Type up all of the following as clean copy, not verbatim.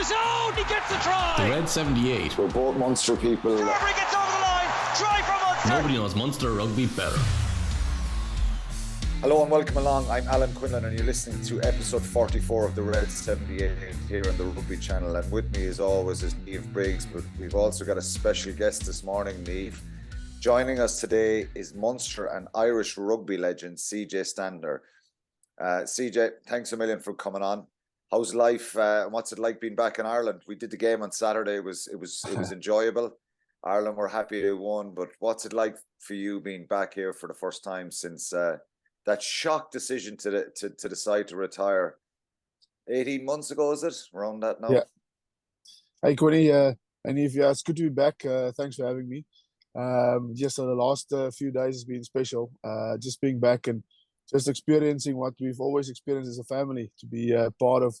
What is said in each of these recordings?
his own. He gets the try. The Red 78. We're both Munster people. Referee gets over the line. Try for Munster. Nobody knows Munster rugby better. Hello and welcome along. I'm Alan Quinlan and you're listening to episode 44 of the Red 78 here on the Rugby channel. And with me as always is Niamh Briggs, but we've also got a special guest this morning, Niamh. Joining us today is Munster and Irish rugby legend CJ Stander. CJ, thanks a million for coming on. How's life? What's it like being back in Ireland? We did the game on Saturday. It was enjoyable. Ireland were happy they won, but what's it like for you being back here for the first time since that shock decision to decide to retire 18 months ago, is it? Around that now? Yeah. Hey, Quinny, and if it's good to be back. Thanks for having me. So the last few days has been special. Just being back and just experiencing what we've always experienced as a family, to be part of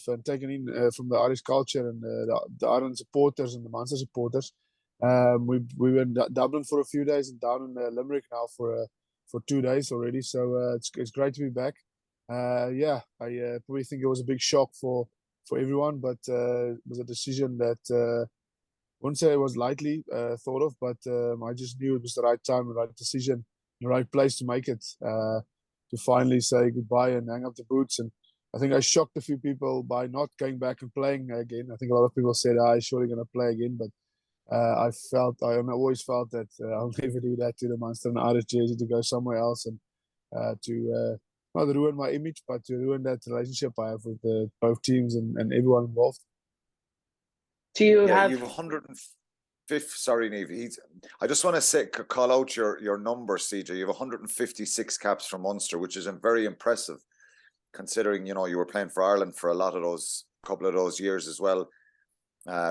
and taken in from the Irish culture and the Ireland supporters and the Munster supporters. We were in Dublin for a few days and down in Limerick now for 2 days already. So it's great to be back. I probably think it was a big shock for everyone, but it was a decision that I wouldn't say it was lightly thought of, but I just knew it was the right time, the right decision, the right place to make it, to finally say goodbye and hang up the boots. And I think I shocked a few people by not going back and playing again. I think a lot of people said, "I'm surely going to play again," but I always felt that I'll never do that to the Munster and Irish jersey, to go somewhere else and to not ruin my image, but to ruin that relationship I have with both teams and everyone involved. You've 105. Sorry, Niamh. I just want to call out your number, CJ. You have 156 caps for Munster, which is very impressive, considering you were playing for Ireland for couple of those years as well.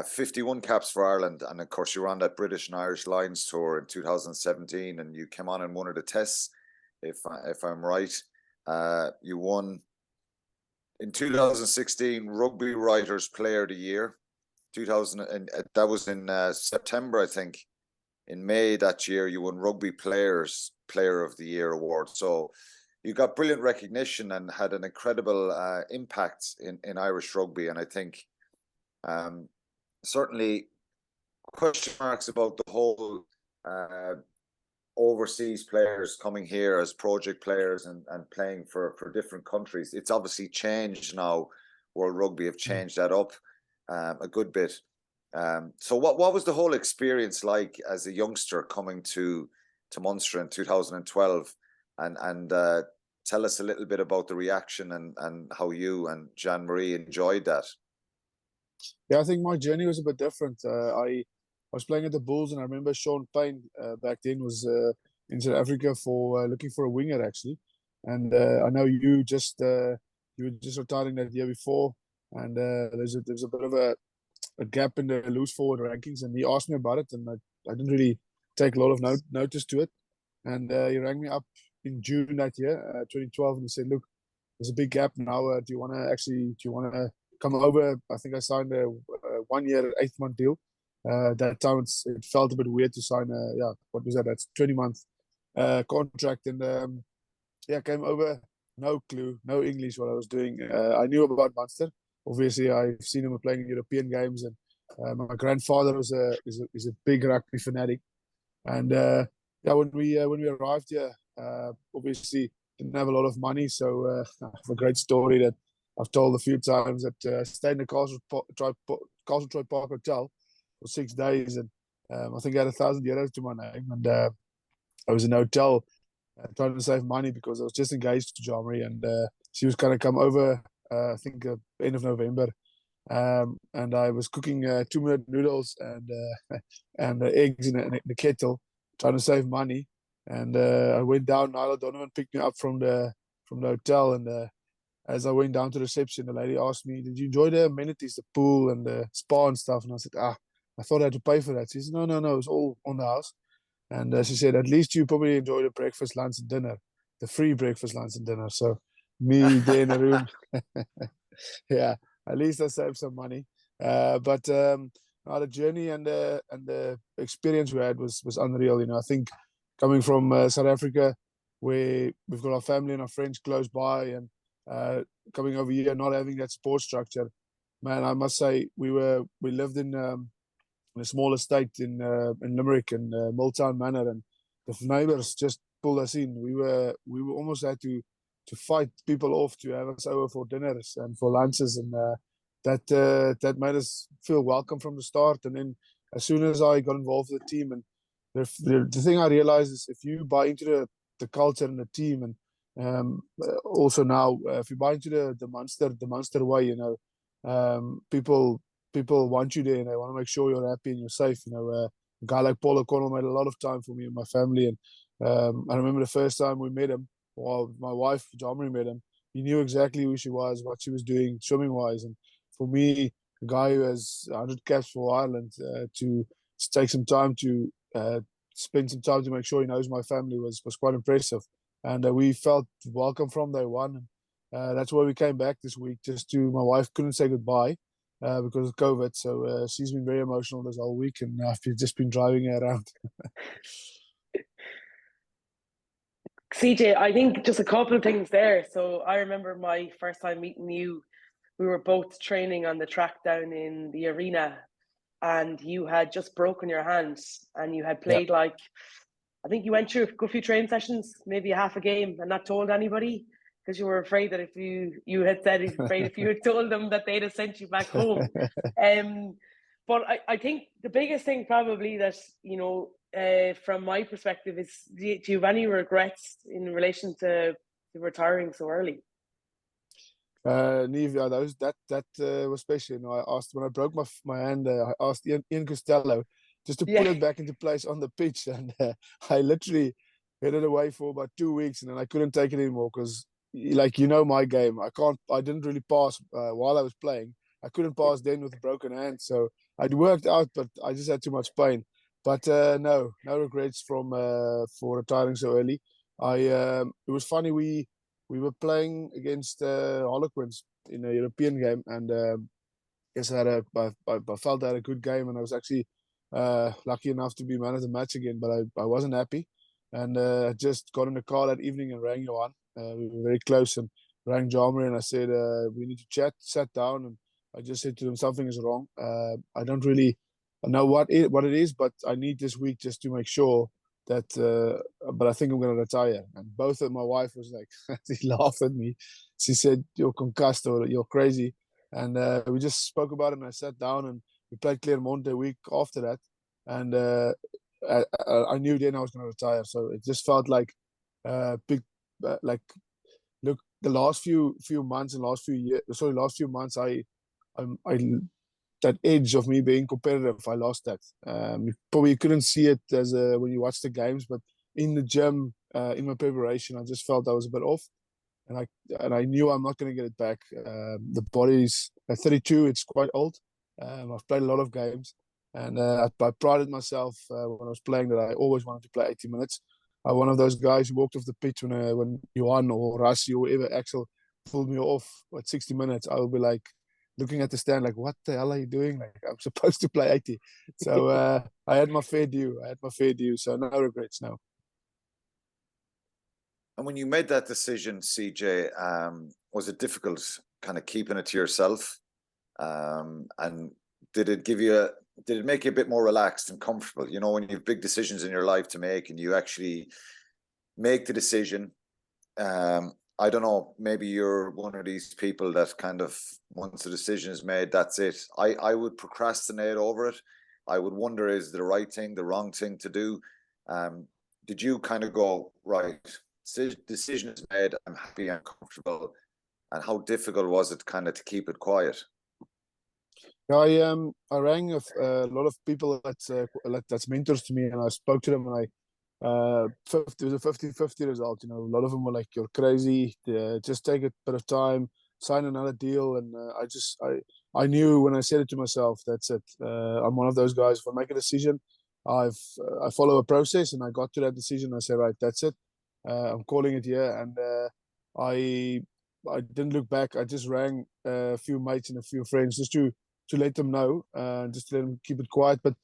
51 caps for Ireland, and of course you were on that British and Irish Lions tour in 2017, and you came on in one of the tests, if I'm right. You won in 2016 Rugby Writers Player of the Year. 2000, and that was in September, I think. In May that year, you won Rugby Players Player of the Year award. So you got brilliant recognition and had an incredible impact in Irish rugby. And I think certainly question marks about the whole overseas players coming here as project players and playing for different countries. It's obviously changed now. World Rugby have changed that up a good bit. So what was the whole experience like as a youngster coming to Munster in 2012? And tell us a little bit about the reaction and how you and Jean-Marie enjoyed that. Yeah, I think my journey was a bit different. I was playing at the Bulls, and I remember Sean Payne back then was in South Africa for looking for a winger, actually. And I know you were just retiring that year before, and there's a bit of a gap in the loose forward rankings, and he asked me about it, and I didn't really take a lot of notice to it. And he rang me up in June that year, 2012, and he said, "Look, there's a big gap now. Do you want to come over?" I think I signed a 1 year, 8-month deal. That time it felt a bit weird to sign what was that? That's 20-month contract. And came over, no clue, no English what I was doing. I knew about Munster. Obviously, I've seen him playing in European games, and my grandfather is a big rugby fanatic. And when we arrived here, obviously didn't have a lot of money, so I have a great story that I've told a few times, that stayed in the Castle Troy Park Hotel for 6 days, and I think I had 1,000 euros to my name, and I was in a hotel trying to save money because I was just engaged to Jean-Marie, and she was going to come over, I think end of November, and I was cooking 2-minute noodles and eggs in the kettle, trying to save money, and I went down. Nyla Donovan picked me up from the hotel, and as I went down to the reception, the lady asked me, "Did you enjoy the amenities, the pool and the spa and stuff?" And I said, I thought I had to pay for that. She said, no, it's all on the house. And she said, "At least you probably enjoy the breakfast, lunch and dinner, the free breakfast, lunch and dinner." So me there in the room, yeah, at least I saved some money. But the journey and the experience we had was unreal. I think coming from South Africa, where we've got our family and our friends close by, and coming over here, not having that support structure, man, I must say we lived in a small estate in Limerick in Milltown Manor, and the neighbours just pulled us in. We were almost had to fight people off to have us over for dinners and for lunches, and that made us feel welcome from the start. And then as soon as I got involved with the team, and the thing I realized is if you buy into the culture and the team, and also now if you buy into the Munster way, people want you there and they want to make sure you're happy and you're safe. A guy like Paul O'Connell made a lot of time for me and my family. And I remember the first time we met him, or my wife, Jomri, met him, he knew exactly who she was, what she was doing swimming-wise. And for me, a guy who has 100 caps for Ireland, to take some time to spend some time to make sure he knows my family was quite impressive. And we felt welcome from day one. That's why we came back this week. My wife couldn't say goodbye because of COVID. So she's been very emotional this whole week, and I've just been driving her around. CJ, I think just a couple of things there. So I remember my first time meeting you. We were both training on the track down in the arena, and you had just broken your hand, and you had played I think you went through a good few training sessions, maybe half a game, and not told anybody because you were afraid that if you had said if you had told them that they'd have sent you back home. But I think the biggest thing probably that, from my perspective is, do you have any regrets in relation to retiring so early? Niamh, that was special. I asked when I broke my hand, I asked Ian Costello just to put it back into place on the pitch, and I literally had it away for about 2 weeks, and then I couldn't take it anymore because, my game. I didn't really pass while I was playing. I couldn't pass then with a broken hand, so I'd worked out, but I just had too much pain. But no regrets for retiring so early. It was funny. We were playing against Harlequins in a European game, and yes, I felt I had a good game, and I was actually lucky enough to be man of the match again. But I wasn't happy, and I just got in the car that evening and rang Johan. We were very close, and rang Jomri, and I said we need to chat. Sat down, and I just said to them something is wrong. I don't really know what it is, but I need this week just to make sure that. But I think I'm going to retire. And both of my wife was like, she laughed at me. She said, "You're concussed or you're crazy." And we just spoke about it, and I sat down, and we played Clermont a week after that. And I knew then I was going to retire. So it just felt like big, look, the last few months and last few months, I that edge of me being competitive, I lost that. You probably couldn't see it as when you watch the games, but in the gym, in my preparation, I just felt I was a bit off, and I knew I'm not going to get it back. The body's at 32; it's quite old. I've played a lot of games, and I prided myself when I was playing that I always wanted to play 80 minutes. I'm one of those guys who walked off the pitch when Johan or Rassie or whoever, Axel, pulled me off at 60 minutes. I would be like looking at the stand like, what the hell are you doing? Like, I'm supposed to play 80. So I had my fair due. So no regrets now. And when you made that decision, CJ, was it difficult kind of keeping it to yourself? And did it make you a bit more relaxed and comfortable? When you have big decisions in your life to make and you actually make the decision, I don't know, maybe you're one of these people that kind of, once the decision is made, that's it. I would procrastinate over it. I would wonder, is the right thing, the wrong thing to do? Did you kind of go, right, decision is made, I'm happy and comfortable? And how difficult was it kind of to keep it quiet? I rang a lot of people that's mentors to me, and I spoke to them, and it was a 50-50 result. A lot of them were like, "You're crazy. Just take a bit of time, sign another deal." And I knew when I said it to myself, that's it. I'm one of those guys. If I make a decision, I follow a process, and I got to that decision. I said, right, that's it. I'm calling it here, and I didn't look back. I just rang a few mates and a few friends just to let them know, just to let them keep it quiet. But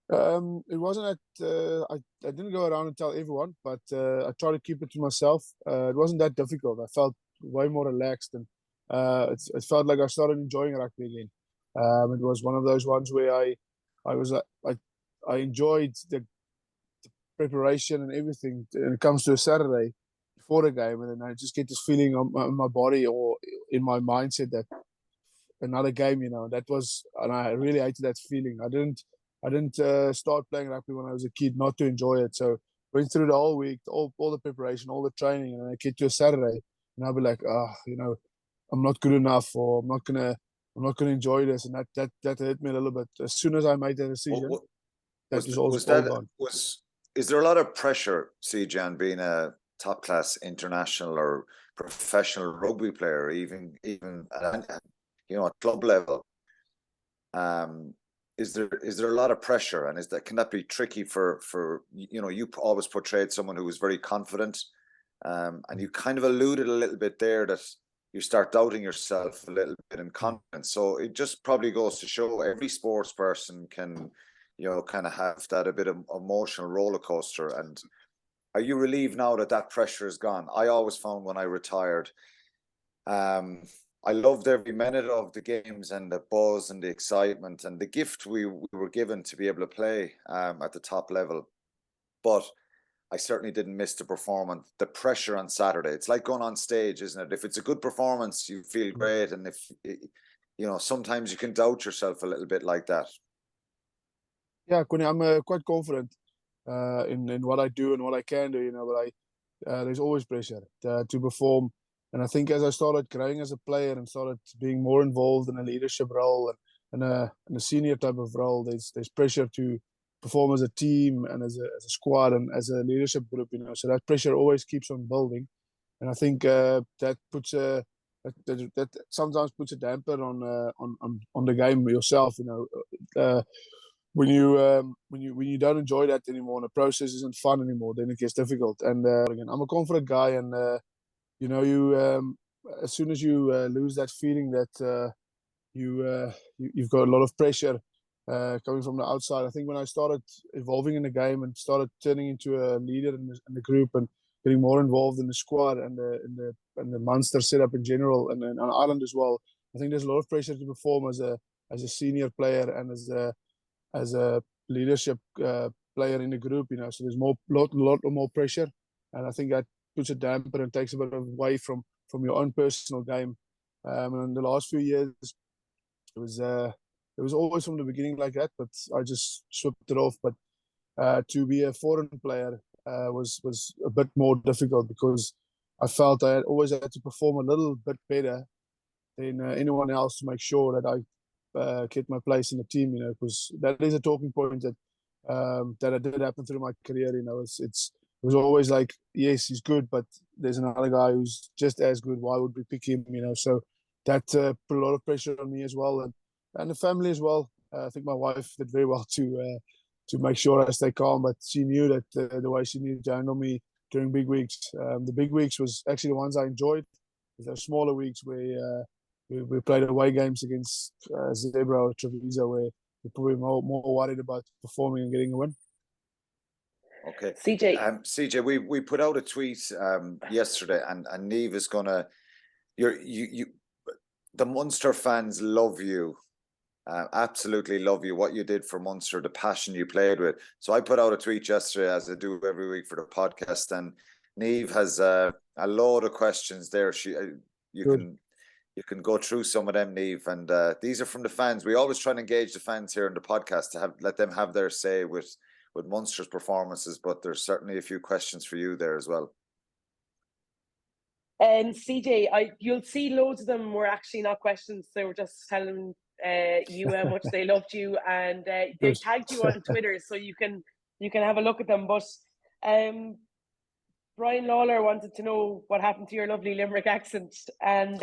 it wasn't that I didn't go around and tell everyone, but I tried to keep it to myself. It wasn't that difficult. I felt way more relaxed, and it felt like I started enjoying rugby again. It was one of those ones where I enjoyed the preparation and everything. And it comes to a Saturday before the game, and then I just get this feeling on my body or in my mindset that another game, and I really hated that feeling. I didn't start playing rugby when I was a kid not to enjoy it. So went through the whole week, all the preparation, all the training, and I get to a Saturday, and I'll be like, I'm not good enough, or I'm not gonna enjoy this, and that hurt me a little bit. As soon as I made that decision, that was all gone. Is there a lot of pressure, CJ, on being a top class international or professional rugby player, even at club level? Is there a lot of pressure, and can that be tricky for you always portrayed someone who was very confident, and you kind of alluded a little bit there that you start doubting yourself a little bit in confidence. So it just probably goes to show every sports person can kind of have that a bit of emotional roller coaster. And are you relieved now that pressure is gone? I always found when I retired, I loved every minute of the games and the buzz and the excitement and the gift we were given to be able to play at the top level. But I certainly didn't miss the performance, the pressure on Saturday. It's like going on stage, isn't it? If it's a good performance, you feel great. And if, sometimes you can doubt yourself a little bit like that. Yeah, Quinny, I'm quite confident in what I do and what I can do, but there's always pressure to perform. And I think as I started growing as a player and started being more involved in a leadership role and a senior type of role, there's pressure to perform as a team and as a squad and as a leadership group, So that pressure always keeps on building, and I think that puts that sometimes puts a damper on the game yourself. When you don't enjoy that anymore and the process isn't fun anymore, then it gets difficult. And again, I'm a confident guy, and as soon as you lose that feeling that you've got a lot of pressure coming from the outside. I think when I started evolving in the game and started turning into a leader in the group and getting more involved in the squad and the Munster setup in general and on Ireland as well, I think there's a lot of pressure to perform as a senior player and as a leadership player in the group. So there's lot more pressure, and I think that puts a damper and takes a bit away from your own personal game. And in the last few years, it was always from the beginning like that, but I just swept it off. But to be a foreign player was a bit more difficult because I felt I always had to perform a little bit better than anyone else to make sure that I kept my place in the team. Because that is a talking point that did happen through my career. It was always like, yes, he's good, but there's another guy who's just as good. Why would we pick him? So that put a lot of pressure on me as well, and the family as well. I think my wife did very well to make sure I stay calm, but she knew that the way she needed to handle me during big weeks. The big weeks was actually the ones I enjoyed. Those smaller weeks where we played away games against Zebra or Treviso, where we're probably more worried about performing and getting a win. Okay, CJ, we put out a tweet yesterday, and Niamh is gonna. The Munster fans love you, absolutely love you. What you did for Munster, the passion you played with. So I put out a tweet yesterday, as I do every week for the podcast, and Niamh has a load of questions there. You can go through some of them, Niamh, and these are from the fans. We always try and engage the fans here in the podcast to let them have their say with Munster's performances, but there's certainly a few questions for you there as well. And CJ, you'll see loads of them were actually not questions. They were just telling you how much they loved you, and they tagged you on Twitter, so you can have a look at them. But Brian Lawler wanted to know what happened to your lovely Limerick accent, and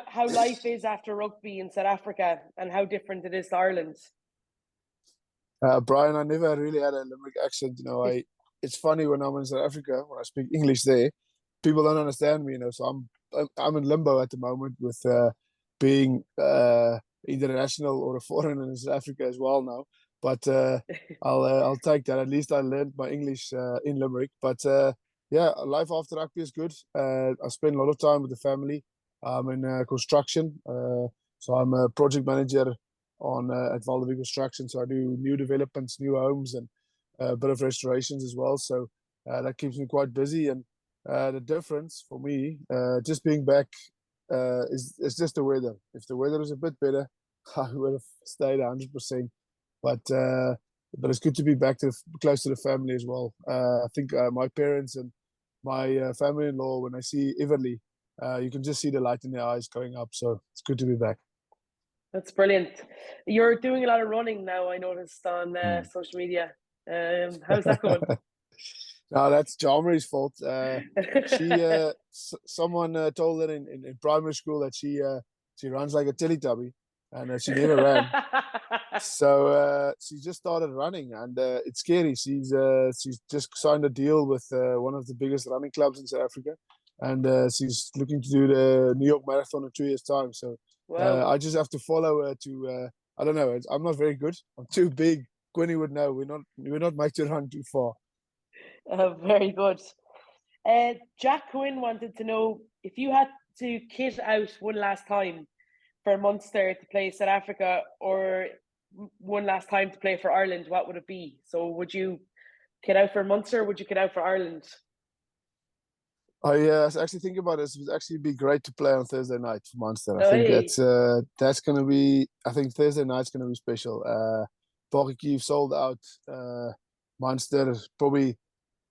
how life is after rugby in South Africa, and how different it is to Ireland. Brian, I never really had a Limerick accent. It's funny when I'm in South Africa, when I speak English there, people don't understand me. So I'm in limbo at the moment with being international or a foreigner in South Africa as well now. But I'll take that. At least I learned my English in Limerick. But life after rugby is good. I spend a lot of time with the family. I'm in construction, so So I'm a project manager on at Valdevik Construction. So I do new developments, new homes, and a bit of restorations as well. So that keeps me quite busy. And the difference for me, just being back, is just the weather. If the weather was a bit better, I would have stayed 100%. But it's good to be back close to the family as well. I think my parents and my family-in-law, when I see Everly, you can just see the light in their eyes going up. So it's good to be back. That's brilliant. You're doing a lot of running now, I noticed on social media. How's that going? No, that's Jarmary's fault. Someone told her in primary school that she runs like a Teletubby, and she never ran. So she just started running, and it's scary. She's just signed a deal with one of the biggest running clubs in South Africa, and she's looking to do the New York Marathon in 2 years' time. So wow. I just have to follow her to. I don't know. I'm not very good. I'm too big. Quinny would know. We're not made to run too far. Very good. Jack Quinn wanted to know if you had to kit out one last time for Munster to play South Africa, or one last time to play for Ireland, what would it be? So would you kit out for Munster, or would you kit out for Ireland? I actually think about it. It would actually be great to play on Thursday night for Munster. I think that's going to be. I think Thursday night's going to be special. Porky sold out. Munster is probably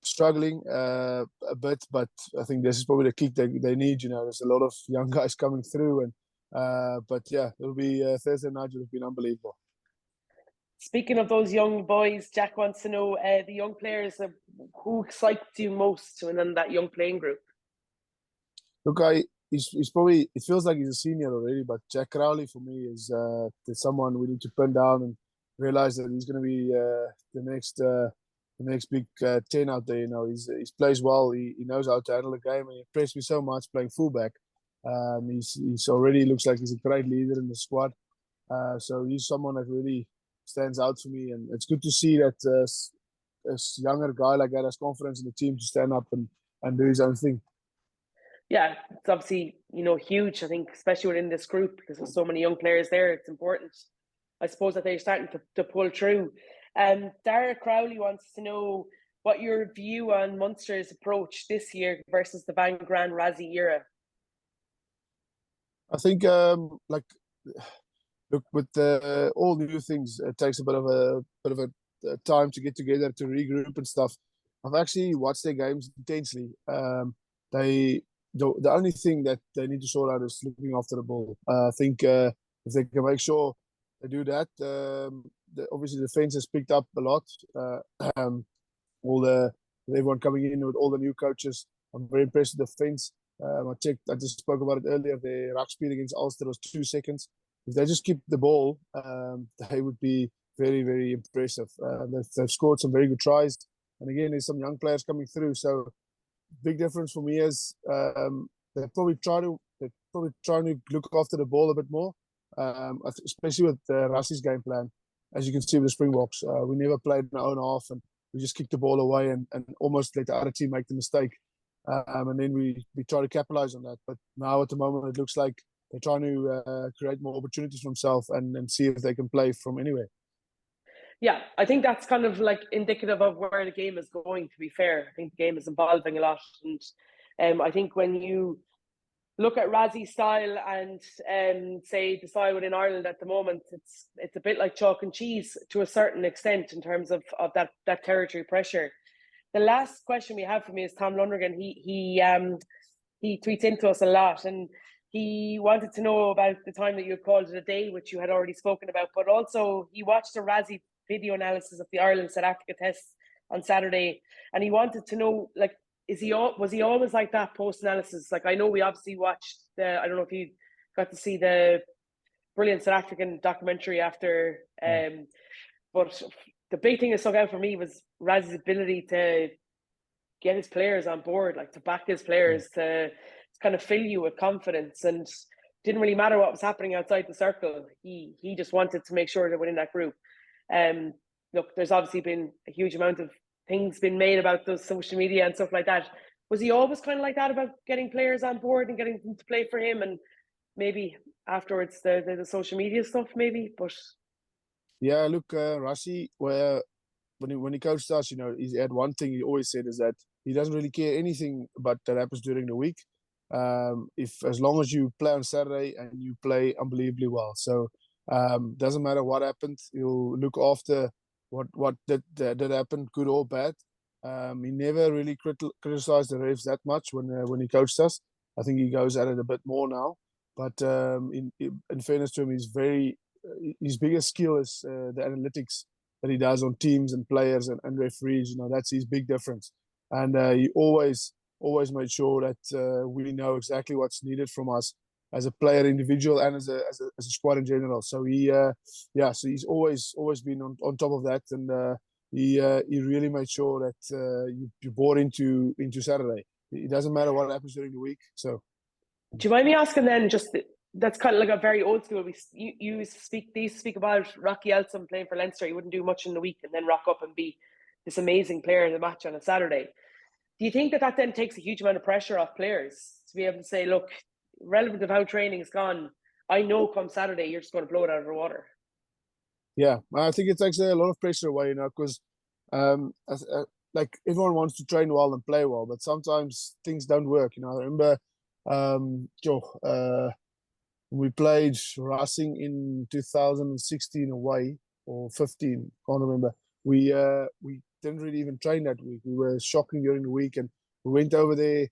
struggling a bit, but I think this is probably the kick they need. There's a lot of young guys coming through, and but yeah, it'll be Thursday night. It'll be unbelievable. Speaking of those young boys, Jack wants to know the young players, who excites you most within that young playing group? Look, he's probably, it feels like he's a senior already, but Jack Crowley for me is someone we need to pin down and realize that he's going to be the next big 10 out there. He plays well. He knows how to handle the game, and he impressed me so much playing fullback. He's already looks like he's a great leader in the squad. So he's someone that really stands out for me, and it's good to see that a younger guy like that has confidence in the team to stand up and do his own thing. Yeah, it's obviously huge. I think especially within this group, because there's so many young players there, it's important, I suppose, that they're starting to pull through. Dara Crowley wants to know what your view on Munster's approach this year versus the Van Gran Rassie era. I think look, with all new things, it takes a bit of a time to get together, to regroup and stuff. I've actually watched their games intensely. The only thing that they need to sort out is looking after the ball. I think if they can make sure they do that, obviously the defense has picked up a lot. Everyone coming in with all the new coaches, I'm very impressed with the defense. I just spoke about it earlier. The ruck speed against Ulster was 2 seconds. If they just keep the ball, they would be very, very impressive. They've scored some very good tries, and again, there's some young players coming through. So, big difference for me is they're probably trying to look after the ball a bit more, especially with Rassie's game plan. As you can see with the Springboks, we never played in our own half, and we just kicked the ball away and almost let the other team make the mistake. And then we try to capitalize on that. But now at the moment, it looks like they're trying to create more opportunities for themselves and see if they can play from anywhere. Yeah, I think that's kind of like indicative of where the game is going, to be fair. I think the game is evolving a lot. And I think when you look at Rassie's style and say the style within Ireland at the moment, it's a bit like chalk and cheese to a certain extent in terms of that territory pressure. The last question we have for me is Tom Lundgren. He tweets into us a lot, and he wanted to know about the time that you had called it a day, which you had already spoken about, but also he watched a Rassie video analysis of the Ireland-South Africa test on Saturday, and he wanted to know, like, was he always like that post-analysis? Like, I know we obviously watched I don't know if you got to see the brilliant South African documentary after, but the big thing that stuck out for me was Rassie's ability to get his players on board, like to back his players, to kind of fill you with confidence, and didn't really matter what was happening outside the circle. He just wanted to make sure that within that group. Look, there's obviously been a huge amount of things been made about those social media and stuff like that. Was he always kind of like that about getting players on board and getting them to play for him, and maybe afterwards, the social media stuff maybe, but yeah, look, Rassie, when he coached us, he had one thing he always said is that he doesn't really care anything about that happens during the week. As long as you play on Saturday and you play unbelievably well, so doesn't matter what happened, he'll look after what that happened, good or bad. He never really criticized the refs that much when he coached us. I think he goes at it a bit more now. But in fairness to him, his biggest skill is the analytics that he does on teams and players and referees. That's his big difference. And he always made sure that we know exactly what's needed from us as a player, individual, and as a squad in general. So so he's always been on top of that, and he really made sure that you bought into Saturday. It doesn't matter what happens during the week. So, do you mind me asking then? That's kind of like a very old school. They used to speak about Rocky Elsom playing for Leinster. He wouldn't do much in the week and then rock up and be this amazing player in the match on a Saturday. Do you think that then takes a huge amount of pressure off players to be able to say, look, relevant of how training's gone, I know come Saturday you're just going to blow it out of the water? Yeah, I think it takes a lot of pressure away, because like everyone wants to train well and play well, but sometimes things don't work. I remember we played Racing in 2016 away or 15, can't remember. We didn't really even train that week. We were shocking during the week, and we went over there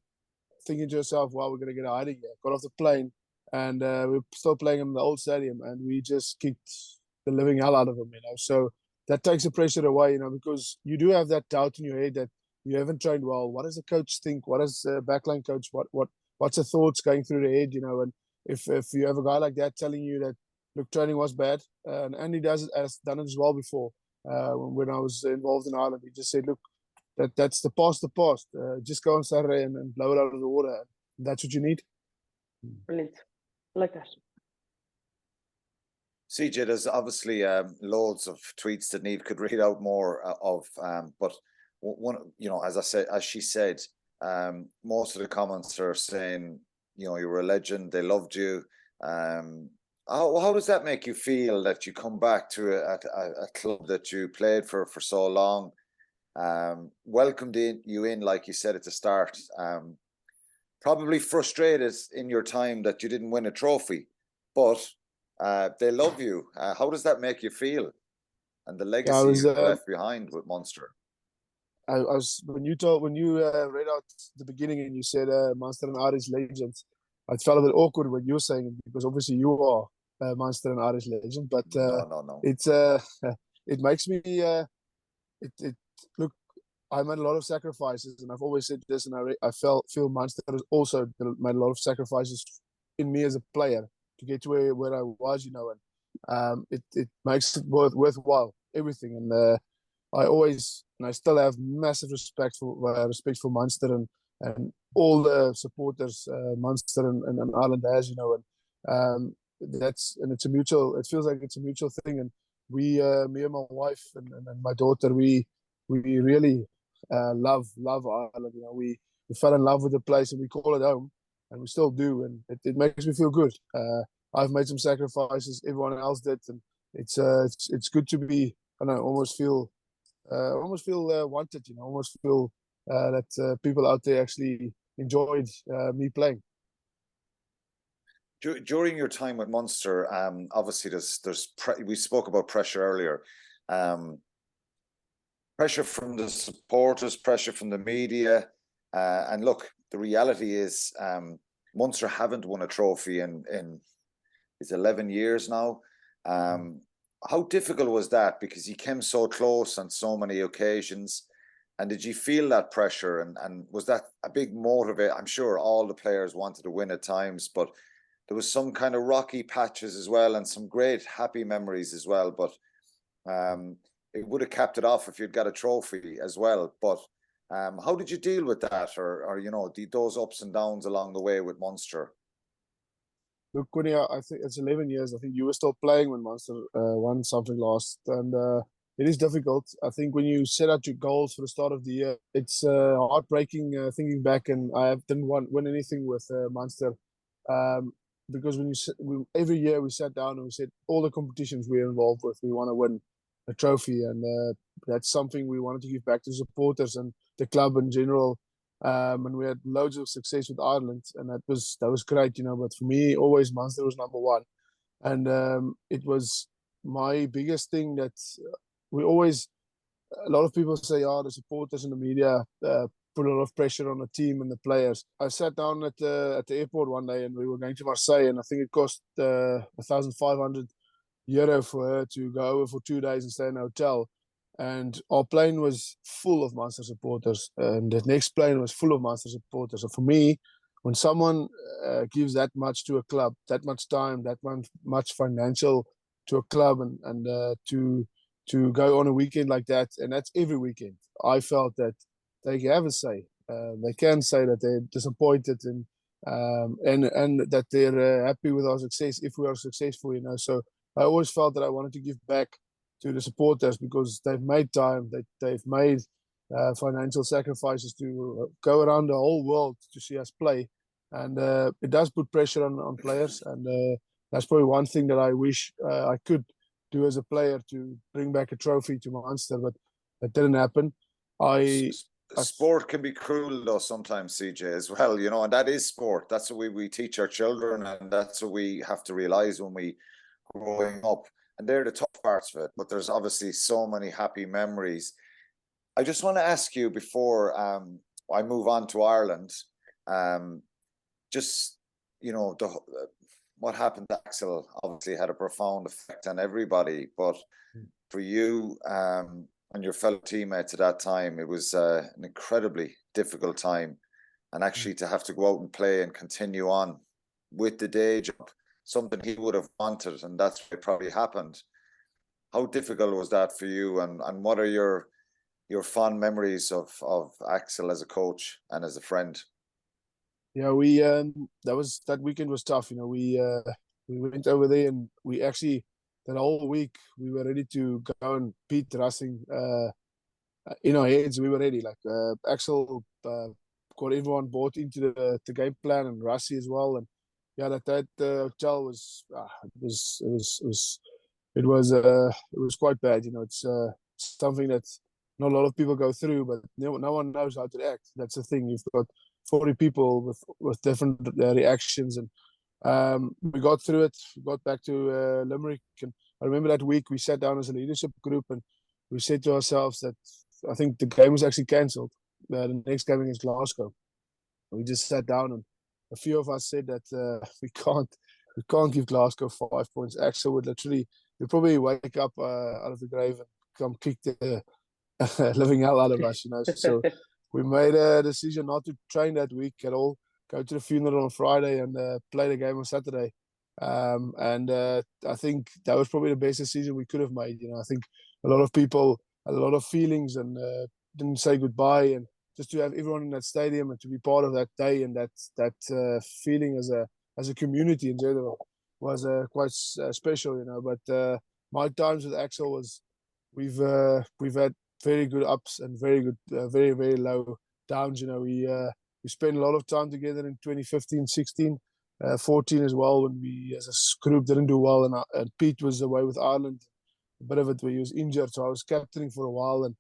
thinking to ourselves, "Wow, we're going to get out of here." Got off the plane, and we're still playing in the old stadium, and we just kicked the living hell out of them. So that takes the pressure away, because you do have that doubt in your head that you haven't trained well. What does the coach think? What does the backline coach? What's the thoughts going through the head? And if you have a guy like that telling you that, look, training was bad, and he has done it as well before. When I was involved in Ireland, he just said, look, that's the past. Just go on Saturday and blow it out of the water. That's what you need. Brilliant. I like that. CJ, there's obviously loads of tweets that Niamh could read out more of, but one, as she said, most of the comments are saying, you were a legend, they loved you. How does that make you feel that you come back to a club that you played for so long, welcomed you in, like you said at the start, probably frustrated in your time that you didn't win a trophy, but they love you. How does that make you feel? And the legacy you left behind with Munster. I was when you read out the beginning and you said Munster and Irish legends, I felt a bit awkward when you were saying it, because obviously you are a Munster and Irish legend, but no. It's it makes me look. I made a lot of sacrifices, and I've always said this, and I feel Munster has also made a lot of sacrifices in me as a player to get to where I was, and it makes it worthwhile, everything. And I always, and I still have massive respect for Munster and all the supporters Munster and Ireland has, and it's a mutual. It feels like it's a mutual thing, and me and my wife and my daughter, we really love Ireland. We fell in love with the place, and we call it home, and we still do, and it makes me feel good. I've made some sacrifices, everyone else did, and it's good to be. I don't know, almost feel wanted. Almost feel that people out there actually enjoyed me playing. During your time with Munster, obviously we spoke about pressure earlier. Pressure from the supporters, pressure from the media, and look, the reality is Munster haven't won a trophy in it's 11 years now. How difficult was that? Because you came so close on so many occasions. And did you feel that pressure? And was that a big motivator? I'm sure all the players wanted to win at times, but there was some kind of rocky patches as well, and some great happy memories as well. But it would have capped it off if you'd got a trophy as well. But how did you deal with that, or those ups and downs along the way with Munster? Look, Quinny, I think it's 11 years. I think you were still playing when Munster won something last, and it is difficult. I think when you set out your goals for the start of the year, it's heartbreaking thinking back, and I didn't win anything with Munster. because every year we sat down and we said all the competitions we're involved with, we want to win a trophy, and that's something we wanted to give back to supporters and the club in general. And we had loads of success with Ireland, and that was great, But for me, always Munster was number one, and it was my biggest thing that we always. A lot of people say, "Oh, the supporters and the media put a lot of pressure on the team and the players." I sat down at the airport one day, and we were going to Marseille, and I think it cost €1,500 for her to go over for 2 days and stay in a hotel. And our plane was full of Munster supporters, and the next plane was full of Munster supporters. So for me, when someone gives that much to a club, that much time, that much financial to a club, and to go on a weekend like that, and that's every weekend, I felt that they have a say. They can say that they're disappointed and that they're happy with our success if we are successful, So I always felt that I wanted to give back to the supporters because they've made time, they've made financial sacrifices to go around the whole world to see us play, and it does put pressure on players, and that's probably one thing that I wish I could do as a player to bring back a trophy to Munster, but that didn't happen. Sport can be cruel though sometimes, CJ, as well, and that is sport. That's the way we teach our children, and that's what we have to realize when we growing up. And they're the tough parts of it, but there's obviously so many happy memories. I just want to ask you before I move on to Ireland, just what happened to Axel obviously had a profound effect on everybody, but for you and your fellow teammates at that time, it was an incredibly difficult time. And actually to have to go out and play and continue on with the day job, something he would have wanted, and that's what probably happened. How difficult was that for you, and what are your fond memories of Axel as a coach and as a friend? Yeah, we that weekend was tough. We went over there, and we actually that whole week we were ready to go and beat Rassie. In our heads, we were ready. Like Axel got everyone bought into the game plan, and Rassie as well. And yeah, that hotel was it was quite bad. It's something that not a lot of people go through, but no one knows how to act. That's the thing. You've got 40 people with different reactions, and we got through it. We got back to Limerick, and I remember that week we sat down as a leadership group, and we said to ourselves that I think the game was actually cancelled. The next game against Glasgow, we just sat down, and a few of us said that we can't give Glasgow 5 points. Axel would probably wake up out of the grave and come kick the living hell out of us, So we made a decision not to train that week at all, go to the funeral on Friday and play the game on Saturday. And I think that was probably the best decision we could have made. I think a lot of people had a lot of feelings and didn't say goodbye, and just to have everyone in that stadium and to be part of that day and that feeling as a community in general was quite special, But my times with Axel was we've had very good ups and very good, very, very low downs. We spent a lot of time together in 2015, 16, 14 as well, when we as a group didn't do well, and Pete was away with Ireland, a bit of it where he was injured, so I was captaining for a while, and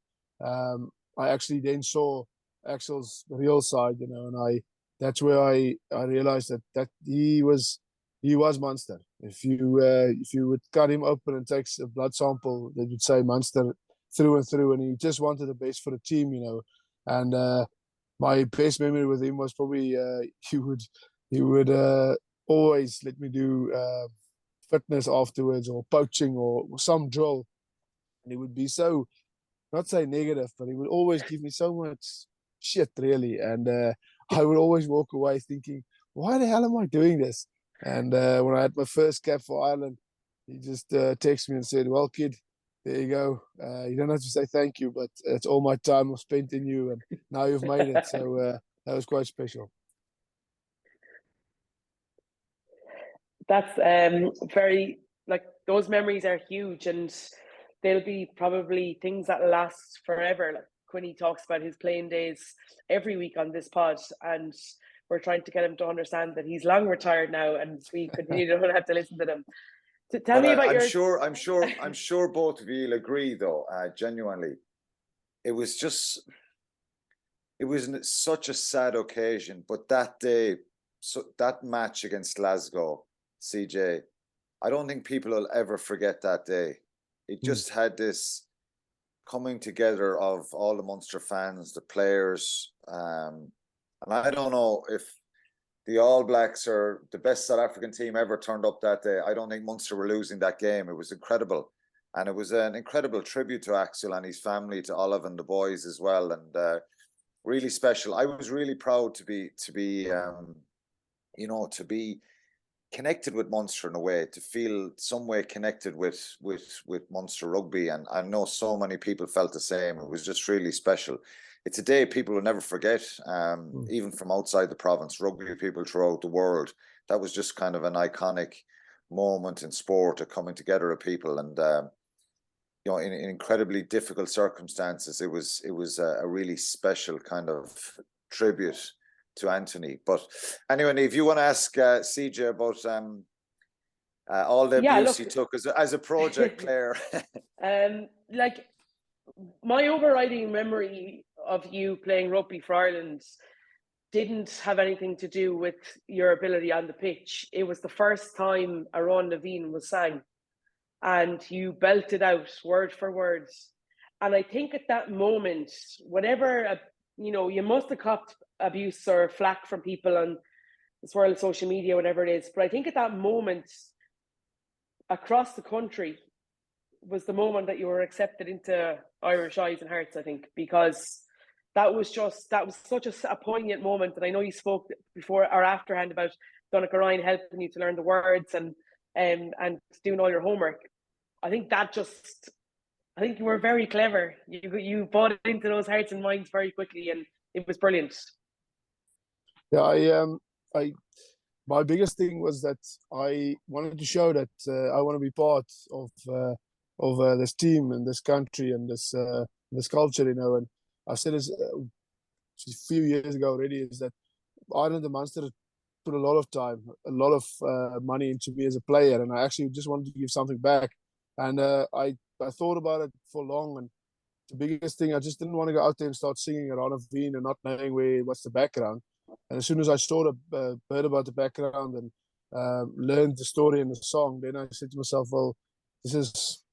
I actually then saw Axel's real side, and that's where I realized that he was Munster. If you would cut him open and take a blood sample, they would say Munster through and through, and he just wanted the best for the team, And my best memory with him was probably he would always let me do fitness afterwards, or poaching, or some drill, and he would be so, not say negative, but he would always give me so much shit, really, and I would always walk away thinking, why the hell am I doing this? And when I had my first cap for Ireland, he just texted me and said, well, kid, there you go. You don't have to say thank you, but it's all my time I've spent in you, and now you've made it. So that was quite special. That's very, like, those memories are huge, and they'll be probably things that last forever. Like Quinny talks about his playing days every week on this pod, and we're trying to get him to understand that he's long retired now, and we continue to have to listen to them. Tell me about I'm sure both of you will agree, though. Genuinely, it was such a sad occasion. But that day, that match against Glasgow, CJ, I don't think people will ever forget that day. It just had this coming together of all the Munster fans, the players, and I don't know if the All Blacks are the best South African team ever turned up that day. I don't think Munster were losing that game. It was incredible. And it was an incredible tribute to Axel and his family, to Olive and the boys as well. And really special. I was really proud to be connected with Munster in a way, to feel some way connected with Munster rugby. And I know so many people felt the same. It was just really special. It's a day people will never forget, even from outside the province, rugby people throughout the world. That was just kind of an iconic moment in sport, a coming together of people. And, in incredibly difficult circumstances, it was a really special kind of tribute to Anthony. But anyway, if you want to ask CJ about all the abuse he took as a project player. My overriding memory of you playing rugby for Ireland didn't have anything to do with your ability on the pitch. It was the first time Aron Levine was sang, and you belted out word for word. And I think at that moment, whatever, you must have copped abuse or flack from people on this world of social media, whatever it is. But I think at that moment, across the country, was the moment that you were accepted into Irish eyes and hearts, I think, because that was such a poignant moment. And I know you spoke before or afterhand about Donncha Ryan helping you to learn the words and doing all your homework. I think you were very clever. You bought into those hearts and minds very quickly, and it was brilliant. Yeah, my biggest thing was that I wanted to show that I want to be part of this team and this country and this culture, And I said this a few years ago already, is that Ireland and Munster put a lot of time, a lot of money into me as a player, and I actually just wanted to give something back. And I thought about it for long, and the biggest thing, I just didn't want to go out there and start singing around a Wien and not knowing what's the background. And as soon as I heard about the background and learned the story and the song, then I said to myself, well, just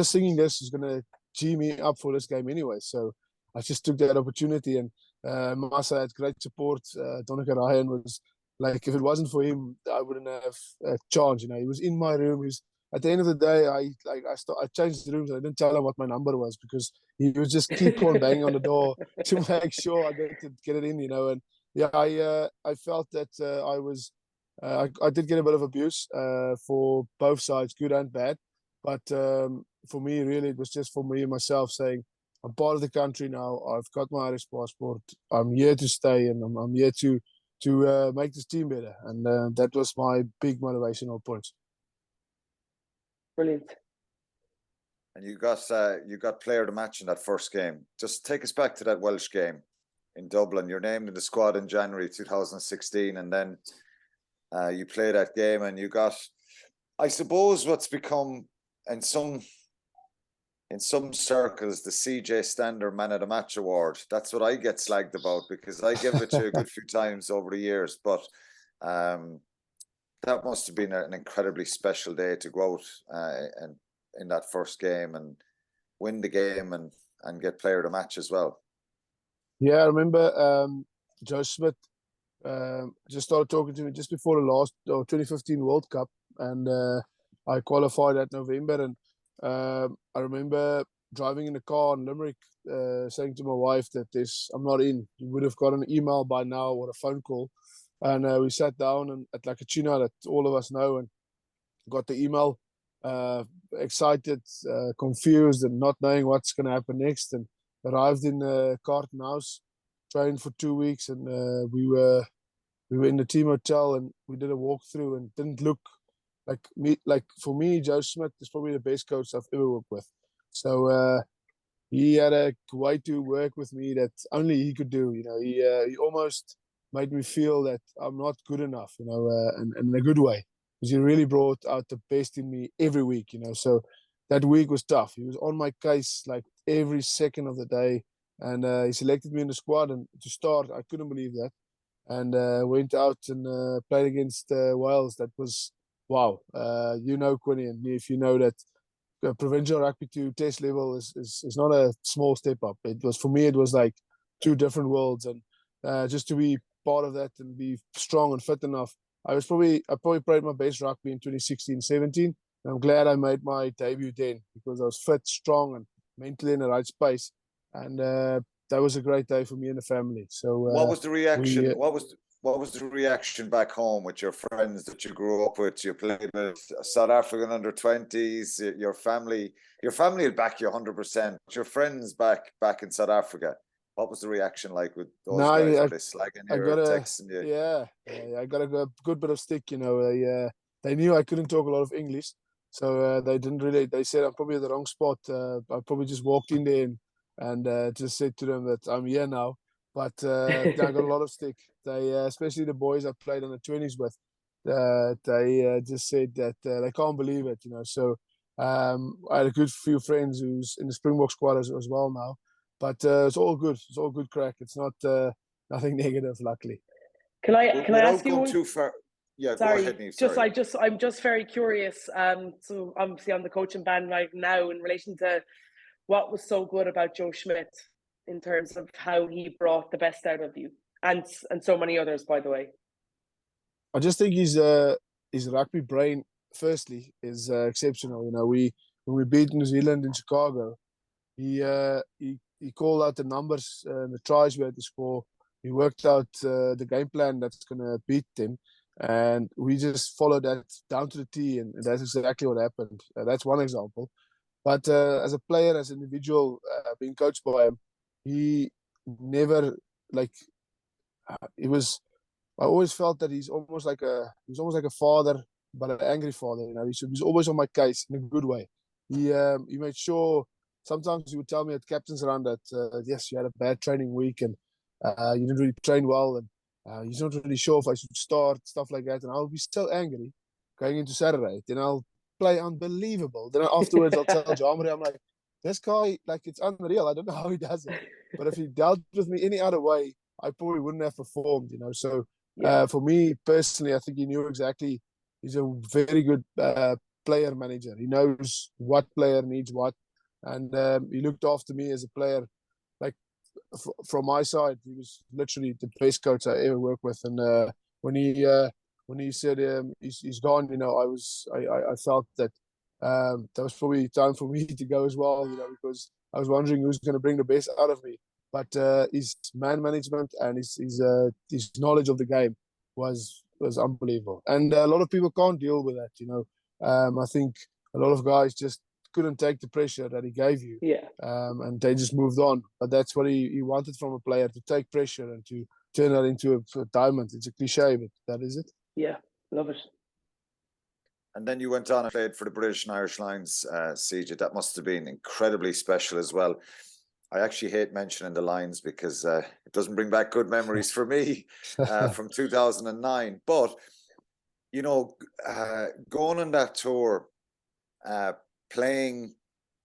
singing this is going to G me up for this game anyway. So I just took that opportunity, and Massa had great support. Donncha Ryan was like, if it wasn't for him, I wouldn't have a chance. He was in my room. At the end of the day, I changed the rooms. I didn't tell him what my number was, because he would just keep on banging on the door to make sure I get it in, And yeah, I felt that I did get a bit of abuse for both sides, good and bad. But for me, really, it was just for me and myself saying, I'm part of the country now. I've got my Irish passport. I'm here to stay, and I'm here to make this team better. And that was my big motivational point. Brilliant. And you got player of the match in that first game. Just take us back to that Welsh game in Dublin. You're named in the squad in January 2016, and then you play that game, and you got, I suppose, what's become in some circles the CJ Stander Man of the Match award. That's what I get slagged about, because I give it to a good few times over the years. But that must have been an incredibly special day to go out and in that first game and win the game and get player of the match as well. Yeah, I remember Joe Schmidt just started talking to me just before the last 2015 World Cup, and I qualified that November. And I remember driving in the car in Limerick, saying to my wife that I'm not in. You would have got an email by now or a phone call. And we sat down and at like a tuna that all of us know, and got the email, excited, confused, and not knowing what's going to happen next. And arrived in Carlton House, trained for 2 weeks, and we were in the team hotel, and we did a walkthrough, and didn't look like me. Like for me, Joe Schmidt is probably the best coach I've ever worked with. So he had a way to work with me that only he could do. He almost made me feel that I'm not good enough, and in a good way. Because he really brought out the best in me every week, So that week was tough. He was on my case like every second of the day, and he selected me in the squad. And to start, I couldn't believe that. And went out and played against Wales. That was wow. Quinlan, if you know that provincial rugby to test level is not a small step up. It was, for me, it was like two different worlds, and just to be part of that and be strong and fit enough. I probably played my best rugby in 2016-17. I'm glad I made my debut then, because I was fit, strong, and mentally in the right space. And that was a great day for me and the family. So what was the reaction? What was the reaction back home with your friends that you grew up with? You played with South African under-20s. Your family will back you 100%. Your friends back in South Africa. What was the reaction like with those guys? Were they slagging you or texting you? Yeah, I got a good bit of stick. They knew I couldn't talk a lot of English, so they didn't really. They said I'm probably at the wrong spot. I probably just walked in there and just said to them that I'm here now. But I got a lot of stick. They, especially the boys I played in the 20s with, they just said that they can't believe it. So I had a good few friends who's in the Springbok squad as well now. But it's all good. It's all good crack. It's not nothing negative, luckily. Can I ask you? Too far. Yeah, sorry, go ahead, Niamh. I'm just very curious. So obviously on the coaching band right now, in relation to what was so good about Joe Schmidt in terms of how he brought the best out of you, and so many others, by the way. I just think his rugby brain, firstly, is exceptional. When we beat New Zealand in Chicago, he called out the numbers and the tries we had to score. He worked out the game plan that's going to beat them. And we just followed that down to the T, and that's exactly what happened. That's one example. But as a player, as an individual, being coached by him, he never, it was, I always felt that he's almost like a father, but an angry father. He's always on my case in a good way. He made sure. Sometimes he would tell me at captain's round that yes, you had a bad training week and you didn't really train well, and he's not really sure if I should start, stuff like that. And I'll be still angry going into Saturday. Then I'll play unbelievable. Then afterwards I'll tell Jamari, I'm like, this guy, like, it's unreal. I don't know how he does it. But if he dealt with me any other way, I probably wouldn't have performed. So for me personally, I think he knew exactly. He's a very good player manager. He knows what player needs what. And he looked after me as a player. Like, from my side, he was literally the best coach I ever worked with. And when he said he's gone, I felt that that was probably time for me to go as well. Because I was wondering who's going to bring the best out of me. But his man management and his knowledge of the game was unbelievable. And a lot of people can't deal with that. I think a lot of guys just couldn't take the pressure that he gave you. Yeah. And they just moved on. But that's what he wanted from a player, to take pressure and to turn that into a diamond. It's a cliche, but that is it. Yeah, love it. And then you went on and played for the British and Irish Lions, CJ. That must have been incredibly special as well. I actually hate mentioning the Lions because it doesn't bring back good memories for me from 2009. But, going on that tour, playing,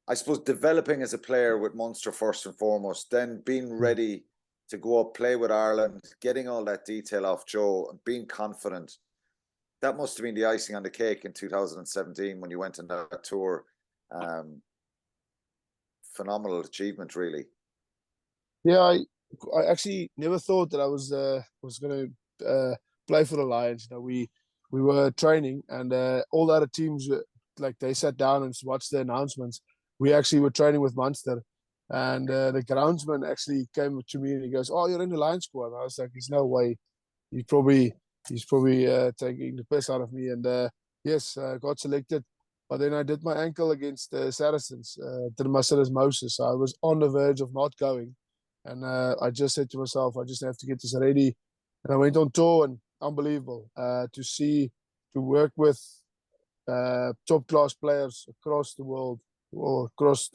I suppose, developing as a player with Munster first and foremost, then being ready to go up, play with Ireland, getting all that detail off Joe and being confident. That must have been the icing on the cake in 2017 when you went on that tour. Phenomenal achievement, really. Yeah, I actually never thought that I was going to play for the Lions. We were training, and all the other teams, like, they sat down and watched the announcements. We actually were training with Munster, and the groundsman actually came to me and he goes, "Oh, you're in the Lions squad." And I was like, "There's no way. He's probably taking the piss out of me." And yes, got selected. But then I did my ankle against the Saracens, did my syndesmosis. So I was on the verge of not going. And I just said to myself, I just have to get this ready. And I went on tour, and unbelievable to work with top-class players across the world, or across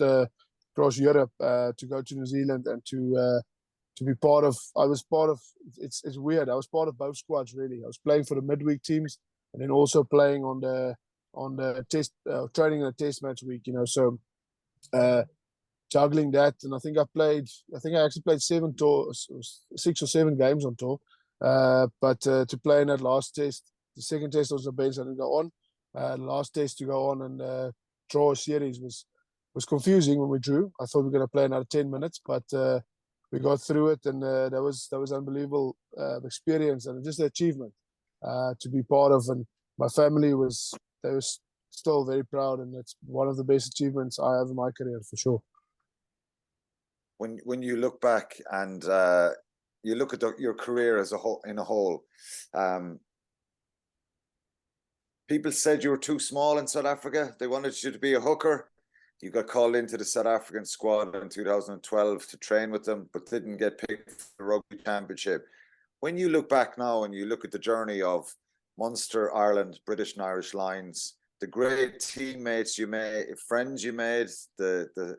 Europe, to go to New Zealand and to to be part of. I was part of. It's weird. I was part of both squads really. I was playing for the midweek teams and then also playing on the test training on a test match week. So juggling that, and I think I actually played 6 or 7 games on tour. But to play in that last test, the second test was the bench. I didn't go on. Last test to go on and draw a series was confusing when we drew. I thought we were going to play another 10 minutes, but we got through it, and that was unbelievable experience and just an achievement to be part of. And my family was still very proud, and it's one of the best achievements I have in my career for sure. When you look back and you look at your career as a whole, people said you were too small in South Africa. They wanted you to be a hooker. You got called into the South African squad in 2012 to train with them, but didn't get picked for the Rugby Championship. When you look back now and you look at the journey of Munster, Ireland, British and Irish Lions, the great teammates you made, friends you made, the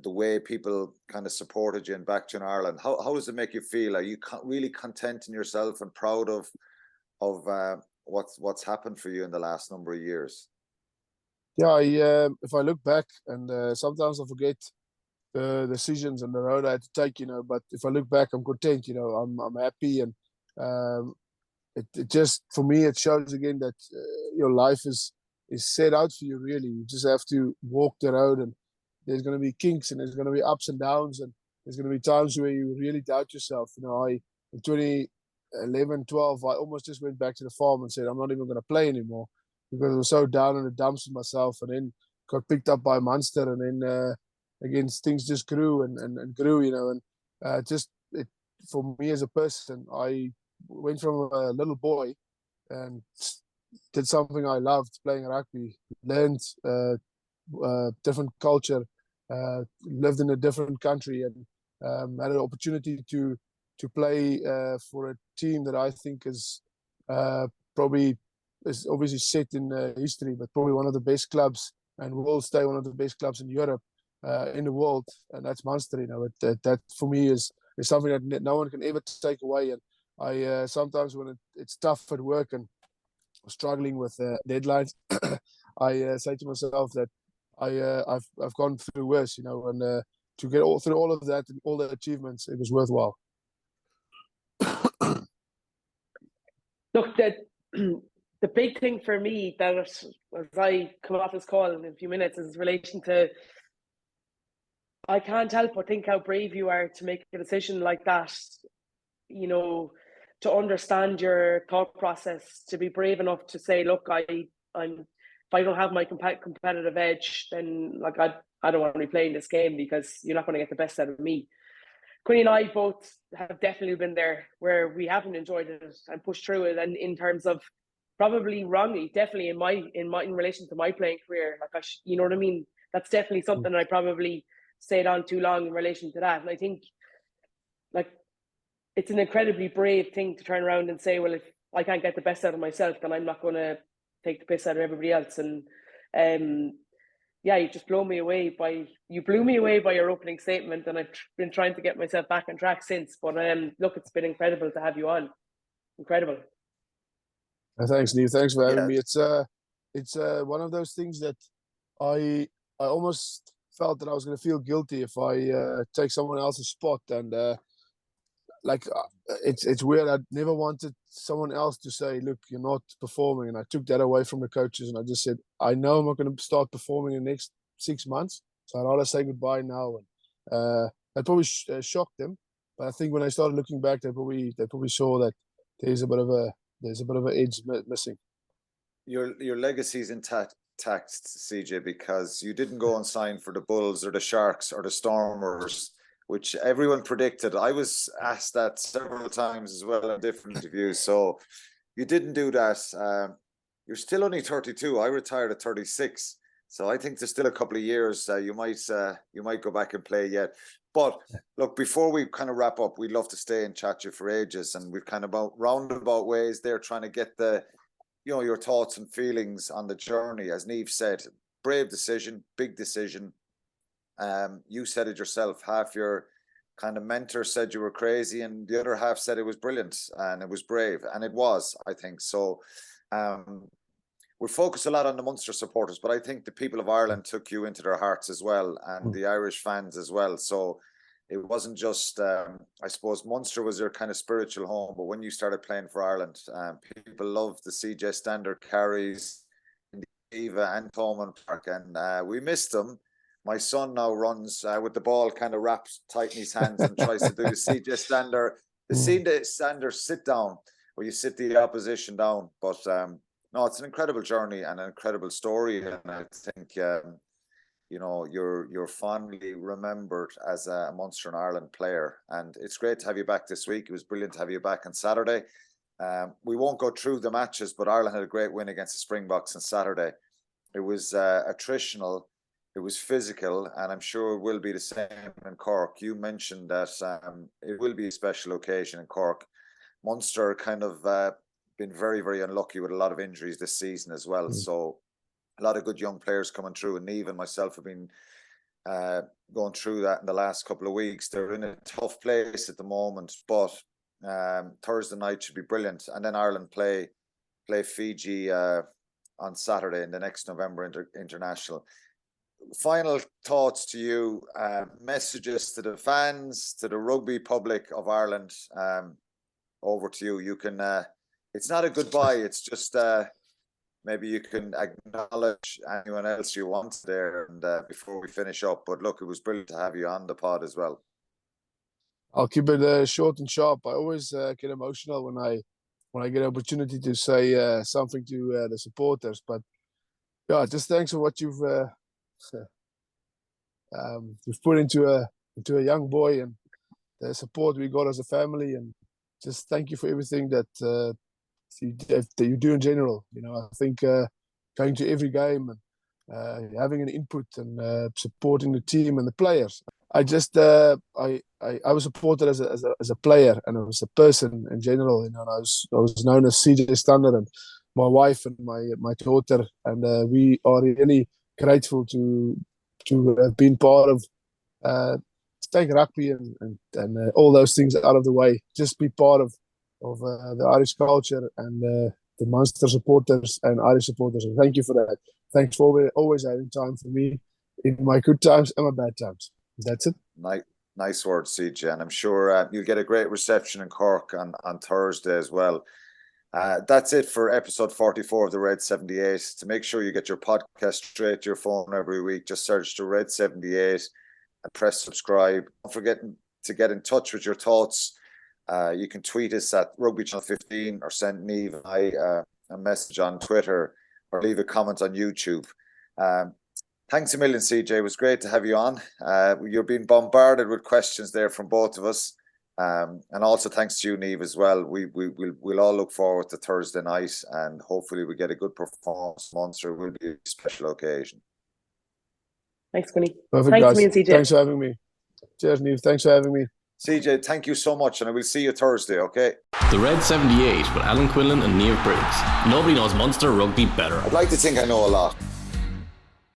way people kind of supported you and backed you in Ireland, how does it make you feel? Are you really content in yourself and proud of what's happened for you in the last number of years? Yeah, if I look back, and sometimes I forget the decisions and the road I had to take, but if I look back, I'm content, I'm happy, and it just, for me, it shows again that your life is set out for you, really. You just have to walk the road, and there's going to be kinks, and there's going to be ups and downs, and there's going to be times where you really doubt yourself. In 2011, 12, I almost just went back to the farm and said, I'm not even going to play anymore, because I was so down in the dumps with myself, and then got picked up by Munster, and then again things just grew and grew, for me as a person, I went from a little boy and did something I loved, playing rugby, learned different culture, lived in a different country, and had an opportunity to play for a team that I think is obviously set in history, but probably one of the best clubs, and will stay one of the best clubs in Europe, in the world, and that's Munster. That for me is something that no one can ever take away. And I sometimes when it's tough at work and struggling with deadlines, I say to myself that I've gone through worse, and to get through all of that and all the achievements, it was worthwhile. Look, the big thing for me that as I come off this call in a few minutes is in relation to, I can't help but think how brave you are to make a decision like that, to understand your thought process, to be brave enough to say, look, if I don't have my competitive edge, then I don't want to be playing this game, because you're not going to get the best out of me. Quinlan and I both have definitely been there where we haven't enjoyed it and pushed through it, and in terms of probably wrongly, definitely in relation to my playing career, you know what I mean? That's definitely something I probably stayed on too long in relation to that. And I think it's an incredibly brave thing to turn around and say, well, if I can't get the best out of myself, then I'm not going to take the piss out of everybody else. And you just blew me away by your opening statement, and I've been trying to get myself back on track since. But look, it's been incredible to have you on. Incredible. Thanks, Niamh. Thanks for having me. It's one of those things that I almost felt that I was going to feel guilty if I take someone else's spot, and it's weird. I never wanted someone else to say, look, you're not performing, and I took that away from the coaches, and I just said, I know I'm not going to start performing in the next 6 months, so I'd rather say goodbye now. And that probably shocked them, but I think when I started looking back, they probably saw that there's a bit of an edge missing. Your legacy is intact, CJ, because you didn't go and sign for the Bulls or the Sharks or the Stormers, which everyone predicted. I was asked that several times as well in different interviews. So you didn't do that. You're still only 32. I retired at 36. So I think there's still a couple of years. You might go back and play yet. But look, before we kind of wrap up, we'd love to stay and chat to you for ages. And we've kind of roundabout ways there trying to get your thoughts and feelings on the journey. As Niamh said, brave decision, big decision. You said it yourself, half your kind of mentor said you were crazy, and the other half said it was brilliant and it was brave, and it was, I think. So we focus a lot on the Munster supporters, but I think the people of Ireland took you into their hearts as well, and the Irish fans as well. So it wasn't just, I suppose, Munster was your kind of spiritual home, but when you started playing for Ireland, people loved the CJ Standard carries, Eva and Thomond Park, and we missed them. My son now runs with the ball kind of wrapped tight in his hands and tries to do the CJ Standard sit down, where you sit the opposition down. But no, it's an incredible journey and an incredible story, and I think you know, you're fondly remembered as a Munster and Ireland player, and it's great to have you back this week. It was brilliant to have you back on Saturday. We won't go through the matches, but Ireland had a great win against the Springboks on Saturday. It was attritional, it was physical, and I'm sure it will be the same in Cork. You mentioned that it will be a special occasion in Cork. Munster kind of been very, very unlucky with a lot of injuries this season as well. So a lot of good young players coming through, and Niamh and myself have been going through that in the last couple of weeks. They're in a tough place at the moment, but Thursday night should be brilliant. And then Ireland play Fiji on Saturday in the next November international. Final thoughts to you, messages to the fans, to the rugby public of Ireland. Over to you. You can, it's not a goodbye, it's just maybe you can acknowledge anyone else you want there, and before we finish up. But look, it was brilliant to have you on the pod as well. I'll keep it short and sharp. I always get emotional when I get an opportunity to say something to the supporters. But yeah, just thanks for what you've put into a young boy, and the support we got as a family, and just thank you for everything that you do in general. You know, I think going to every game and having an input and supporting the team and the players. I just I was supported as a player, and as a person in general. You know, and I was known as CJ Standard, and my wife and my daughter, and we are really grateful to have been part of. Take rugby and all those things out of the way. Just be part of the Irish culture and the Munster supporters and Irish supporters. And thank you for that. Thanks for always having time for me in my good times and my bad times. That's it. Nice words, CJ. And I'm sure you'll get a great reception in Cork on Thursday as well. That's it for episode 44 of the Red 78. To make sure you get your podcast straight to your phone every week, just search the Red 78 and press subscribe. Don't forget to get in touch with your thoughts. You can tweet us at Rugby Channel 15, or send Niamh and I a message on Twitter, or leave a comment on YouTube. Thanks a million, CJ. It was great to have you on. You're being bombarded with questions there from both of us. And also thanks to you, Niamh, as well. We'll all look forward to Thursday night, and hopefully we get a good performance. Munster will be a special occasion. Thanks, Quinny. Perfect, thanks, guys. me and CJ. Thanks for having me. Cheers, Niamh. Thanks for having me. CJ, thank you so much, and I will see you Thursday, okay? The Red 78 with Quinlan and Niamh Briggs. Nobody knows Munster rugby better. I'd like to think I know a lot.